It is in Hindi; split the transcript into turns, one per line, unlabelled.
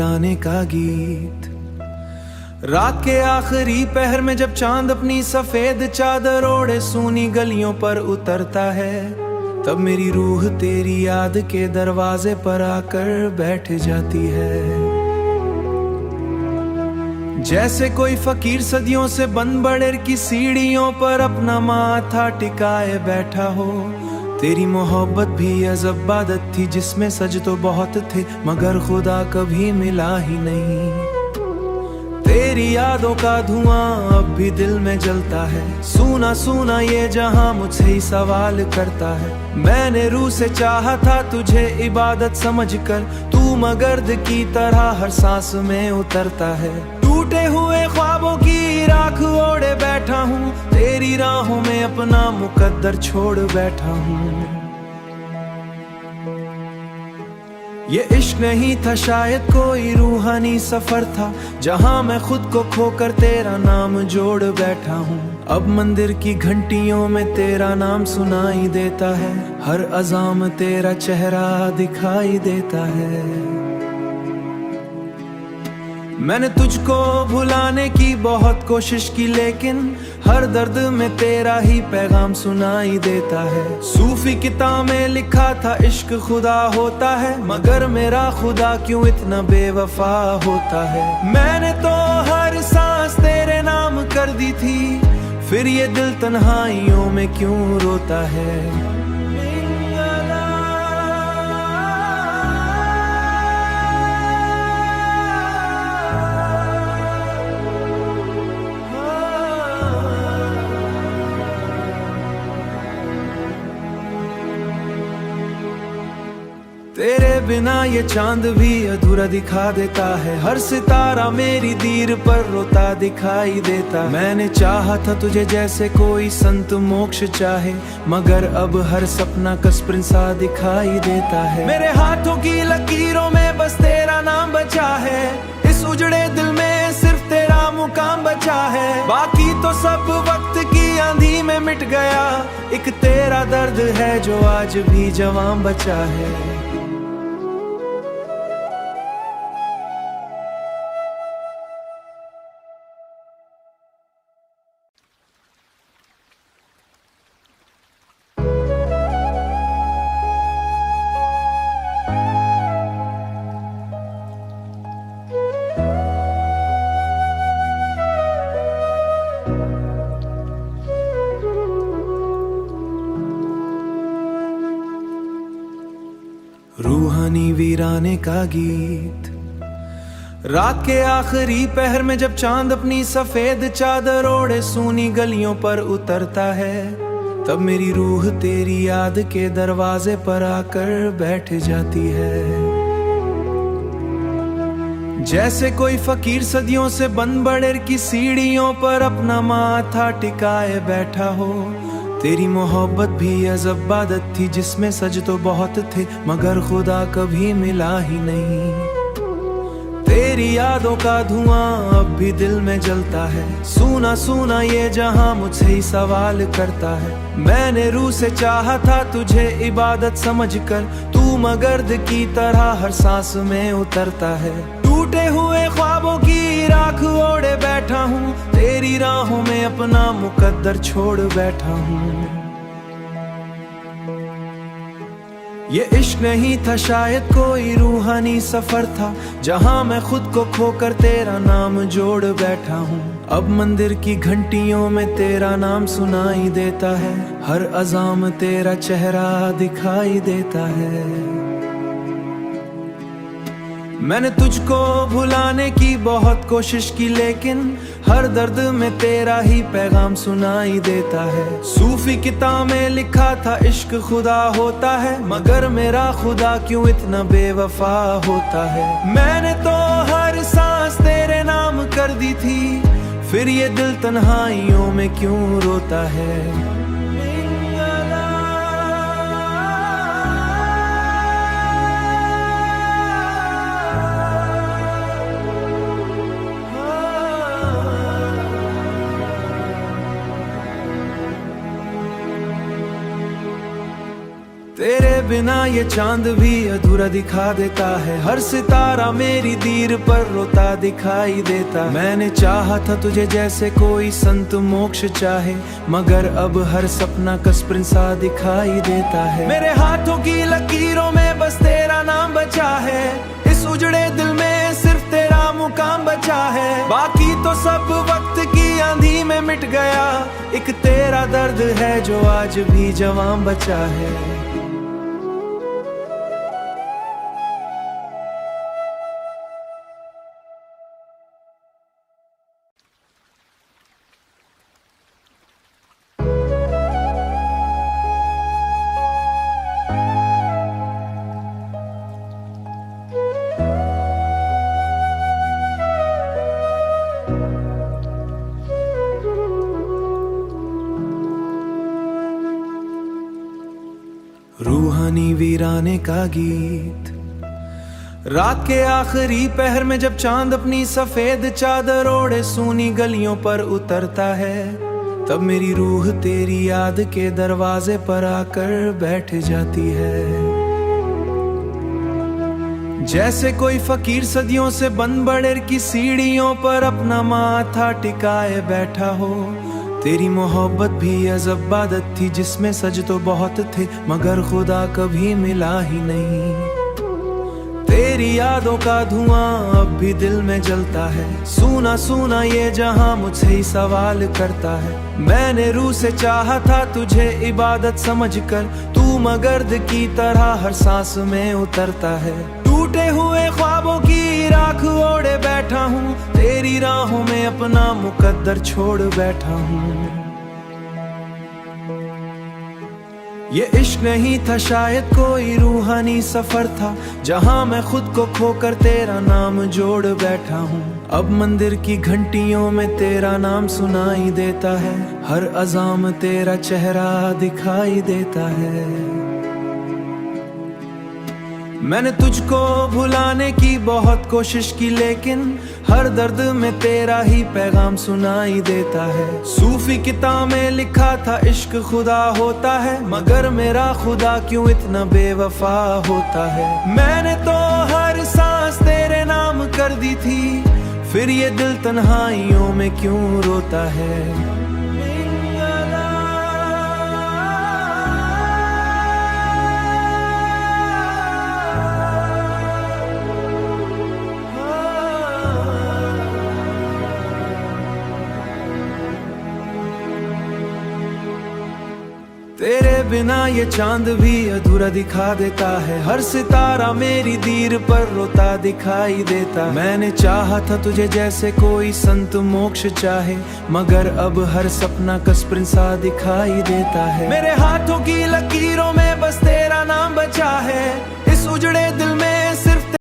वीराने का गीत। रात के आखिरी पहर में जब चांद अपनी सफेद चादर ओढ़े सूनी गलियों पर उतरता है, तब मेरी रूह तेरी याद के दरवाजे पर आकर बैठ जाती है। जैसे कोई फकीर सदियों से बंद बड़ेर की सीढ़ियों पर अपना माथा टिकाए बैठा हो। तेरी मोहब्बत भी अजब इबादत थी जिसमें सज तो बहुत थे मगर खुदा कभी मिला ही नहीं। तेरी यादों का धुआं अब भी दिल में जलता है, सूना सूना ये जहां मुझसे ही सवाल करता है। मैंने रूह से चाहा था तुझे इबादत समझकर, तू मगर्द की तरह हर सांस में उतरता है। टूटे हुए ख्वाबों की राख ओढ़े बैठा हूँ, तेरी राहों में अपना मुकद्दर छोड़ बैठा हूँ। ये इश्क नहीं था शायद कोई रूहानी सफर था, जहां मैं खुद को खोकर तेरा नाम जोड़ बैठा हूँ। अब मंदिर की घंटियों में तेरा नाम सुनाई देता है, हर अज़ान तेरा चेहरा दिखाई देता है। मैंने तुझको भुलाने की बहुत कोशिश की, लेकिन हर दर्द में तेरा ही पैगाम सुनाई देता है। सूफी किताब में लिखा था इश्क खुदा होता है, मगर मेरा खुदा क्यों इतना बेवफा होता है। मैंने तो हर सांस तेरे नाम कर दी थी, फिर ये दिल तन्हाइयों में क्यों रोता है। तेरे बिना ये चांद भी अधूरा दिखा देता है, हर सितारा मेरी दीर पर रोता दिखाई देता। मैंने चाहा था तुझे जैसे कोई संत मोक्ष चाहे, मगर अब हर सपना कस्प्रिन सा दिखाई देता है। मेरे हाथों की लकीरों में बस तेरा नाम बचा है, इस उजड़े दिल में सिर्फ तेरा मुकाम बचा है। बाकी तो सब वक्त की आंधी में मिट गया, एक तेरा दर्द है जो आज भी जवां बचा है। रूहानी वीराने का गीत। रात के आखिरी पहर में जब चांद अपनी सफेद चादर ओढ़े सूनी गलियों पर उतरता है, तब मेरी रूह तेरी याद के दरवाजे पर आकर बैठ जाती है। जैसे कोई फकीर सदियों से बंद बड़ेर की सीढ़ियों पर अपना माथा टिकाए बैठा हो। तेरी मोहब्बत भी अजब इबादत थी जिसमें सज तो बहुत थे मगर खुदा कभी मिला ही नहीं। तेरी यादों का धुआं अब भी दिल में जलता है, सूना सूना ये जहां मुझसे ही सवाल करता है। मैंने रूह से चाहा था तुझे इबादत समझकर, तू मगर्द की तरह हर सांस में उतरता है। टूटे हुए ख्वाबों की राख ओढ़े बैठा हूँ, तेरी राहों में अपना मुकद्दर छोड़ बैठा हूँ। ये इश्क नहीं था शायद कोई रूहानी सफर था, जहां मैं खुद को खोकर तेरा नाम जोड़ बैठा हूँ। अब मंदिर की घंटियों में तेरा नाम सुनाई देता है, हर अज़ान तेरा चेहरा दिखाई देता है। मैंने तुझको भुलाने की बहुत कोशिश की, लेकिन हर दर्द में तेरा ही पैगाम सुनाई देता है। सूफी किताब में लिखा था इश्क खुदा होता है, मगर मेरा खुदा क्यों इतना बेवफा होता है। मैंने तो हर सांस तेरे नाम कर दी थी, फिर ये दिल तन्हाइयों में क्यों रोता है। तेरे बिना ये चांद भी अधूरा दिखा देता है, हर सितारा मेरी दीर पर रोता दिखाई देता। मैंने चाहा था तुझे जैसे कोई संत मोक्ष चाहे, मगर अब हर सपना कस्प्रिन सा दिखाई देता है। मेरे हाथों की लकीरों में बस तेरा नाम बचा है, इस उजड़े दिल में सिर्फ तेरा मुकाम बचा है। बाकी तो सब वक्त की आंधी में मिट गया, एक तेरा दर्द है जो आज भी जवां बचा है। रूहानी वीराने का गीत, रात के आखिरी पहर में जब चांद अपनी सफेद चादर ओढ़े सूनी गलियों पर उतरता है, तब मेरी रूह तेरी याद के दरवाजे पर आकर बैठ जाती है। जैसे कोई फकीर सदियों से बंद बड़ेर की सीढ़ियों पर अपना माथा टिकाए बैठा हो। तेरी मोहब्बत भी अजब इबादत थी जिसमें सज तो बहुत थे, मगर खुदा कभी मिला ही नहीं। तेरी यादों का धुआं अब भी दिल में जलता है, सूना सूना ये जहां मुझसे ही सवाल करता है। मैंने रूह से चाहा था तुझे इबादत समझकर, तू मगर्द की तरह हर सांस में उतरता है। टूटे हुए ख्वाबों की राख ओढ़े बैठा हूँ, तेरी राहों में अपना मुकद्दर छोड़ बैठा हूँ। ये इश्क नहीं था शायद कोई रूहानी सफर था, जहां मैं खुद को खोकर तेरा नाम जोड़ बैठा हूँ। अब मंदिर की घंटियों में तेरा नाम सुनाई देता है, हर अज़ान में तेरा चेहरा दिखाई देता है। मैंने तुझको भुलाने की बहुत कोशिश की, लेकिन हर दर्द में तेरा ही पैगाम सुनाई देता है। सूफी किताब में लिखा था इश्क खुदा होता है, मगर मेरा खुदा क्यों इतना बेवफा होता है। मैंने तो हर सांस तेरे नाम कर दी थी, फिर ये दिल तन्हाइयों में क्यों रोता है। तेरे बिना ये चांद भी अधूरा दिखा देता है, हर सितारा मेरी दीर पर रोता दिखाई देता। मैंने चाहा था तुझे जैसे कोई संत मोक्ष चाहे, मगर अब हर सपना कस्प्रिन सा दिखाई देता है। मेरे हाथों की लकीरों में बस तेरा नाम बचा है, इस उजड़े दिल में